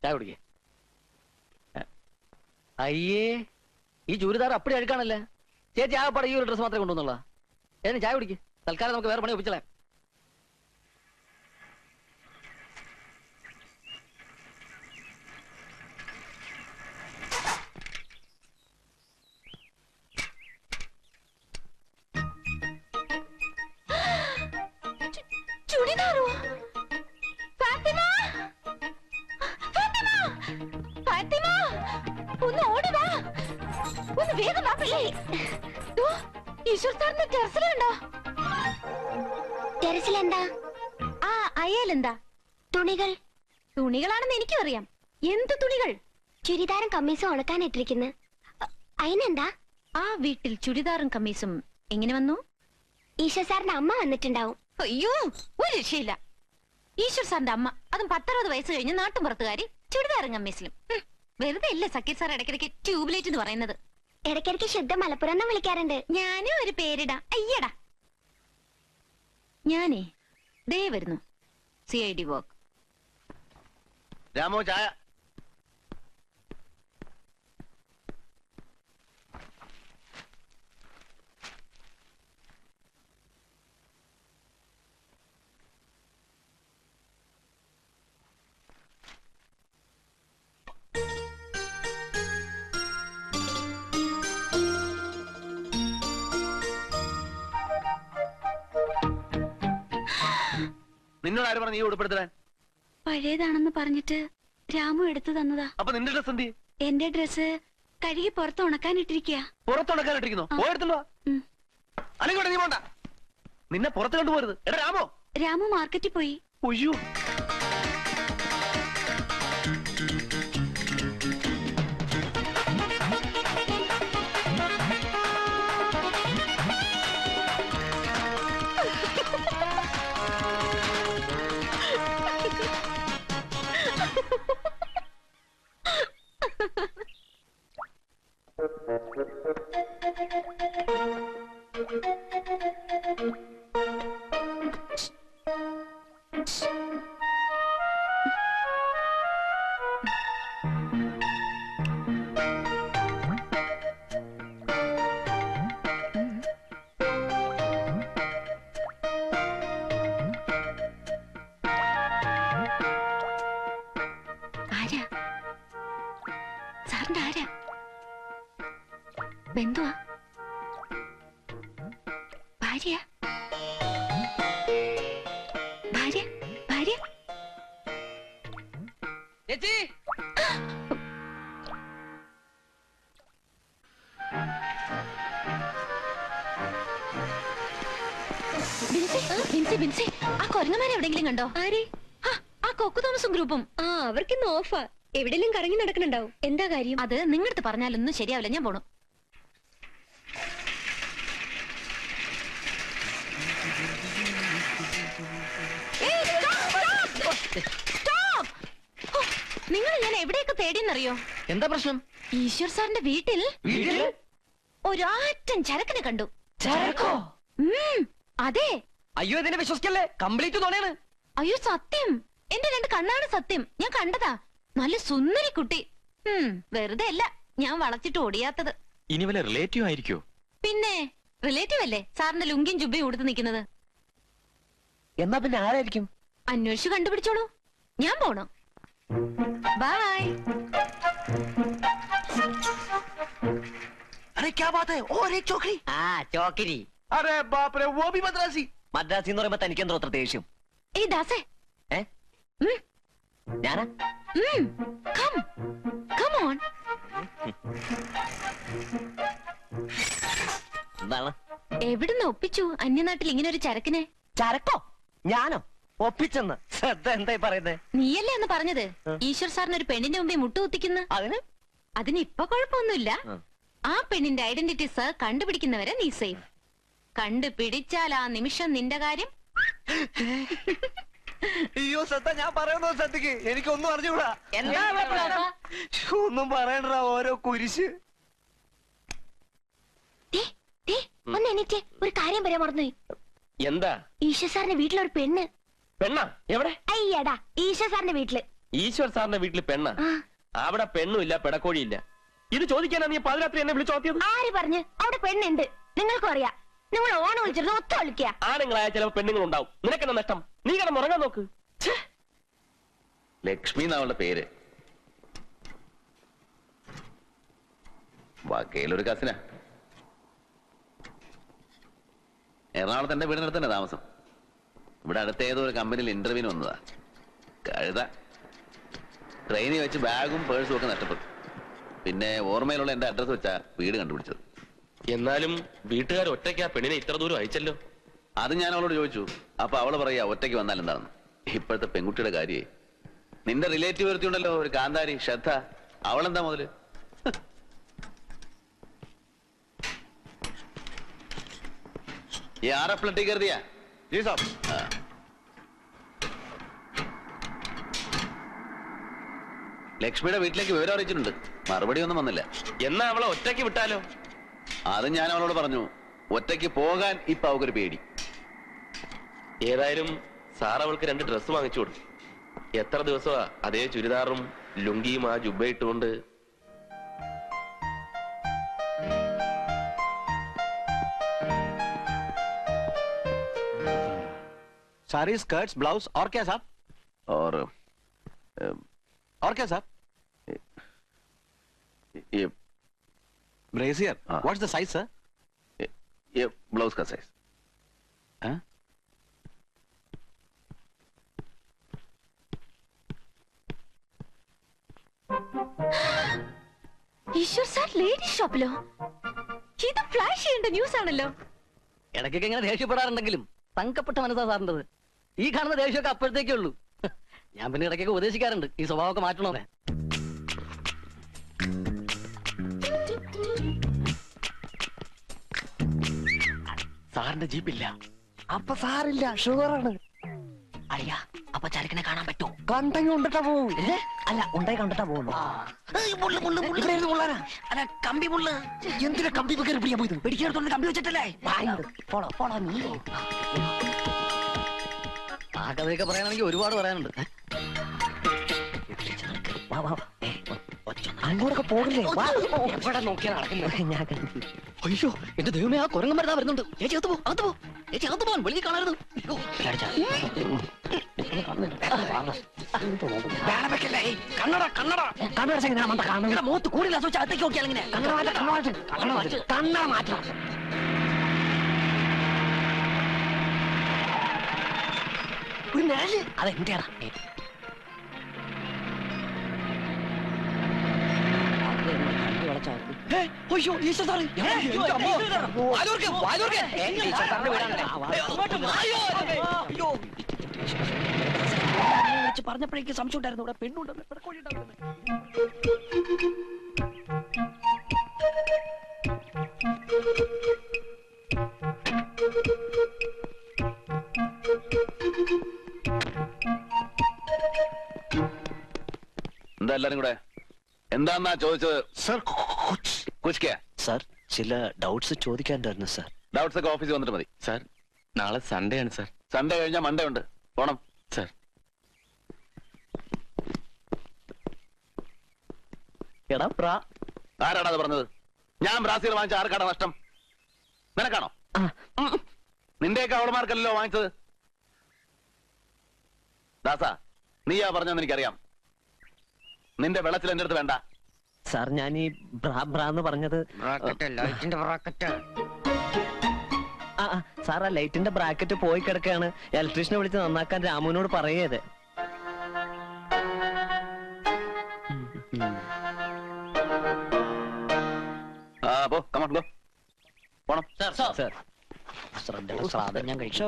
ചായ കുടിക്കേ. അയ്യേ, ഈ ചുരിദാർ അപ്പടി അഴുക്കാണല്ലേ. ചേച്ചി ആകപ്പാടെ ഈ ഒരു ഡ്രസ് മാത്രമേ കൊണ്ടുവന്നുള്ള. ഏതിനും ചായ കുടിക്ക്. തൽക്കാലം നമുക്ക് വേറെ പണി ഒപ്പിച്ചളേ. അയലെന്താ? തുണികൾ. തുണികളാണെന്ന് എനിക്കും അറിയാം. എന്ത് തുണികൾ? ചുരിദാറും കമ്മീസും ഉണക്കാൻ ഇട്ടിരിക്കുന്നു. അതിനെന്താ? ആ വീട്ടിൽ ചുരിദാറും കമ്മീസും എങ്ങനെ വന്നു? ഈശ്വർ സാറിന്റെ അമ്മ വന്നിട്ടുണ്ടാവും. അയ്യോ, ഒരു രക്ഷയില്ല. ഈശ്വർ സാറിന്റെ അമ്മ, അതും 10-60 വയസ്സ് കഴിഞ്ഞ് നാട്ടുമ്പുറത്തുകാരി, ചുരിദാറും കമ്മീസിലും. വെറുതെ ഇല്ല സക്കീർ സാർ ഇടയ്ക്കിടയ്ക്ക് ട്യൂബ്ലൈറ്റ് എന്ന് പറയുന്നത്. ഇടയ്ക്കിടയ്ക്ക് ശുദ്ധ മലപ്പുറം എന്ന് വിളിക്കാറുണ്ട്. ഞാനും ഒരു പേരിടാം. അയ്യടാ, ഞാനേ ദേ വരുന്നു. CID work. രാമോ ചായ. നിന്നോട് ആര് പറഞ്ഞു നീ ഉടുപ്പെടുത്താൻ? പഴയതാണെന്ന് പറഞ്ഞിട്ട് രാമു എടുത്തു തന്നതാ. അപ്പൊ നിന്റെ ഡ്രസ് എന്തി? എന്റെ ഡ്രസ് കഴുകി പുറത്ത് ഉണക്കാനിട്ടിരിക്കുക. പുറത്തുണക്കാനിട്ടിരിക്കുന്നോ? പോയെടുത്തോ. അല്ലെങ്കിൽ നീ പോണ്ട. നിന്നെ പുറത്ത് കണ്ടുപോരുത്. എടാ രാമോ. രാമു മാർക്കറ്റിൽ പോയി. ഒയ്യോ, ബന്ധുവാ? ഭാര്യ? ഭാര്യ? ഭാര്യ? ചേച്ചി. ബിൻസി, ആ കൊരങ്ങന്മാരെ എവിടെങ്കിലും കണ്ടോ? ആരെ? ആ കൊക്കു തോമസും ഗ്രൂപ്പും. അവർക്കിന്ന് ഓഫാ. എവിടെയെങ്കിലും കറങ്ങി നടക്കണുണ്ടാവും. എന്താ കാര്യം? അത് നിങ്ങളടുത്ത് പറഞ്ഞാലൊന്നും ശരിയാവില്ല. ഞാൻ പോണു. നിങ്ങൾ ഞാൻ എവിടെയൊക്കെ തേടിയെന്നറിയോ? എന്താ പ്രശ്നം? ഈശ്വർ സാറിന്റെ വീട്ടിൽ ഒരാറ്റൻ ചരക്കിനെ കണ്ടു. ചരക്കോ? അതെ. അയ്യോ, ഇതിനെ വിശ്വസിക്കല്ലേ, കംപ്ലീറ്റ് നുണയാണ്. അയ്യോ സത്യം, എന്റെ 2 കണ്ണാണ് സത്യം. ഞാൻ കണ്ടതാ. നല്ല സുന്ദരി കുട്ടി. വെറുതെ അല്ല ഞാൻ വളച്ചിട്ട് ഓടിയാത്തത്. ഇനി വല്ല റിലേറ്റീവ് ആയിരിക്കോ? പിന്നെ റിലേറ്റീവ് അല്ലേ സാറിന്റെ ലുങ്കിയും ജുബയും ഉടുത്ത് നിൽക്കുന്നത്. എന്നാ പിന്നെ ആരായിരിക്കും? അന്വേഷിച്ചു കണ്ടുപിടിച്ചോളൂ. ഞാൻ പോണു. ബൈ. अरे क्या बात है? और एक चौकरी. चौकरी. अरे बाप रे, वो भी मद्रासी. മദ്രാസി എന്ന് പറയുമ്പോ തനിക്ക് എന്തോ അത്ര ദേഷ്യം? ഏയ് ദാസേ. ഞാനാ? Come on. എന്താണ്? എവിടുന്ന് ഒപ്പിച്ചു അന്യനാട്ടിൽ ഇങ്ങനെ ഒരു ചരക്കിനെ? ചരക്കോ? ഞാനോ ഒപ്പിച്ചെന്ന്? ശ്രദ്ധ എന്തായി പറയുന്നേ? നീയല്ലേ എന്ന് പറഞ്ഞത് ഈശ്വർ സാറിന് ഒരു പെണ്ണിന്റെ മുമ്പേ മുട്ടുകുത്തിക്കുന്നു. അതിന് ഇപ്പൊ കുഴപ്പമൊന്നുമില്ല. ആ പെണ്ണിന്റെ ഐഡന്റിറ്റി സർ കണ്ടുപിടിക്കുന്നവരെ നീ സേഫ്. കണ്ടുപിടിച്ചാൽ ആ നിമിഷം നിന്റെ കാര്യം. അയ്യോ സത്ത, ഞാൻ പറയുന്നു സത്യക്ക് എനിക്കൊന്നും അറിഞ്ഞൂടാ. ഒന്നും പറയണ്ട, ഓരോ കുരിശ്. ഒന്ന് എനിക്ക് ഒരു കാര്യം പറയാൻ മറന്നുപോയി. എന്താ? ഈശ്വർ സാറിന്റെ വീട്ടിലൊരു പെണ്ണ്. പെണ്ണാ? എവിടെ? അയ്യടാ, ഈശ്വർ സാറിന്റെ വീട്ടില്. ഈശ്വർ സാറിന്റെ വീട്ടിൽ പെണ്ണ. അവിടെ പെണ്ണുമില്ല, പെടക്കോഴിയില്ല. ഇത് ചോദിക്കാനാ നീ പാതിരാത്രി എന്നെ വിളിച്ചോത്തിയത്? ആര് പറഞ്ഞു? അവിടെ പെണ്ണുണ്ട്, നിങ്ങൾക്കും അറിയാം. നിങ്ങൾ ഓണം വിളിച്ചിരുന്നു ഒത്ത വിളിക്കുക. ആണുങ്ങളായ ചിലപ്പോ പെണ്ണുങ്ങൾ ഉണ്ടാവും. നിനക്കെന്താ നഷ്ടം? നീ കിടന്നുറങ്ങാൻ നോക്ക്. ലക്ഷ്മി എന്നവളുടെ പേര്. വക്കയിലൊരു കസിന. എറണാകുളത്ത് എന്റെ വീടിനടുത്ത് തന്നെ താമസം. ഇവിടെ അടുത്ത ഏതോ ഒരു കമ്പനിയിൽ ഇന്റർവ്യൂവിന് വന്നതാ. കഴുത. ട്രെയിനിൽ വെച്ച് ബാഗും പേഴ്സും ഒക്കെ നഷ്ടപ്പെട്ടു. പിന്നെ ഓർമ്മയിലുള്ള എന്റെ അഡ്രസ് വെച്ചാ വീട് കണ്ടുപിടിച്ചത്. എന്നാലും വീട്ടുകാർ ഒറ്റയ്ക്ക് ആ പെണ്ണിനെ ഇത്ര ദൂരം അയച്ചല്ലോ. അത് ഞാൻ അവളോട് ചോദിച്ചു. അപ്പൊ അവള് പറയാ ഒറ്റയ്ക്ക് വന്നാൽ എന്താണെന്ന്. ഇപ്പോഴത്തെ പെൺകുട്ടിയുടെ കാര്യേ. നിന്റെ റിലേറ്റീവ് വരുത്തിയുണ്ടല്ലോ ഒരു കാന്താരി ശ്രദ്ധ. അവളെന്താ മുതല്? प्लटी कर दिया जी साहब. ലക്ഷ്മിയുടെ വീട്ടിലേക്ക് വിവരം അറിയിച്ചിട്ടുണ്ട്. മറുപടി ഒന്നും വന്നില്ല. എന്നാ അവളെ ഒറ്റയ്ക്ക് വിട്ടാലോ? അത് ഞാൻ അവളോട് പറഞ്ഞു. ഒറ്റയ്ക്ക് പോകാൻ ഇപ്പൊ അവക്കൊരു പേടി. ഏതായാലും സാർ അവൾക്ക് 2 ഡ്രസ് വാങ്ങിച്ചു കൊടുത്തു. എത്ര ദിവസമാ അതേ ചുരിദാറും ലുങ്കിയും ആ ജുബ്ബ ഇട്ടുകൊണ്ട്. सारी स्कर्ट्स, ब्लाउज और क्या साहब? और क्या साहब? ये brassiere. What's the size sir? ये ब्लाउज का साइज. ഈശ്വർ സാർ ലേഡീസ് ഷോപ്പിലോ? ഇത് ഫ്ലാഷ് ചെയ്യേണ്ട ന്യൂസ് ആണല്ലോ. ഇടയ്ക്കൊക്കെ ഇങ്ങനെ ദേഷ്യപ്പെടാറുണ്ടെങ്കിലും തങ്കപ്പെട്ട മനസ്സാ സാറിൻ്റെത്. ഈ കാണുന്ന ദേഷ്യമൊക്കെ അപ്പോഴത്തേക്കേ ഉള്ളൂ. ഞാൻ പിന്നെ ഇടയ്ക്കൊക്കെ ഉപദേശിക്കാറുണ്ട് ഈ സ്വഭാവമൊക്കെ മാറ്റണോന്നെ. സാറിന്റെ ജീപ്പില്ല. അപ്പൊ സാറില്ല, ഷുഗറാണ്. അയ്യാ, അപ്പൊ ചരക്കിനെ കാണാൻ പറ്റുമോ? കണ്ടെങ്കിൽ കൊണ്ടിട്ടാ പോകും. അല്ല, ഉണ്ടായി കണ്ടിട്ടാ പോകുന്നു. അല്ല, കമ്പി മുള്ള്. എന്തിനാ കമ്പി കയറി പിടിക്കാൻ പോയത്? പിടിച്ചെടുത്തോണ്ട് കമ്പി വെച്ചിട്ടല്ലേ? പോളോ പോളോ നീ. ആ കഥയൊക്കെ പറയാനാണെങ്കിൽ ഒരുപാട് പറയാനുണ്ട്. വാ വാ, അങ്ങോട്ടൊക്കെ പോകില്ലേ? എവിടെ നോക്കിയാൽ നടക്കുന്നത്? ഞാൻ അയ്യോ, എന്റെ ദൈവമേ, ആ കുരങ്ങൻ മരുന്നാ വരുന്നുണ്ട്. ചേച്ചി അകത്ത് പോ, അകത്ത് പോ. ചേച്ചി അകത്ത് പോകാൻ വെളിയിൽ കാണരുത്. മൂത്ത് കൂടില്ല. സൂചിച്ച് അകത്തേക്ക് നോക്കിയാൽ ഇങ്ങനെ കണ്ണട മാറ്റം. അതെന്റെയാടാ. പറഞ്ഞപ്പോഴേക്ക് സംശയം ഉണ്ടായിരുന്നു. ഇവിടെ പെണ്ണുണ്ടെന്ന്. എന്താ എല്ലാരും കൂടെ? എന്താന്നാ ചോദിച്ചത്? सर കുച്ച് കേ? सर ചില ഡൗട്ട്സ് ചോദിക്കാനുണ്ടായിരുന്നു സർ. ഡൗട്ട്സ് ഒക്കെ ഓഫീസിൽ വന്നിട്ട് മതി. സാർ, നാളെ സൺഡേ ആണ് സാർ. സൺഡേ കഴിഞ്ഞാൽ മൺഡേ ഉണ്ട്. പോണം സാർ. എടാ പ്രാ, ആരാടാ അത് പറഞ്ഞത്? ഞാൻ ബ്രാസീൽ വാങ്ങിച്ച ആർക്കാടാ നഷ്ടം? നിനക്കാണോ? നിന്റെയൊക്കെ അവളമാർക്കല്ലോ വാങ്ങിച്ചത്. ദാസാ, നീയാ പറഞ്ഞതെന്ന് എനിക്കറിയാം. നിന്റെ വെള്ളത്തിൽ എന്റെ അടുത്ത് വേണ്ട. സാർ, ഞാൻ ഈ ബ്രാന്ന് പറഞ്ഞത് സാർ, ആ ലൈറ്റിന്റെ ബ്രാക്കറ്റ് പോയി കിടക്കുകയാണ്. ഇലക്ട്രീഷ്യനെ വിളിച്ച് നന്നാക്കാൻ രാമുവിനോട് പറയത്. പോ, കമോൺ, ഗോ. പോണം. സാർ, സാർ, ഞാൻ കഴിച്ചു.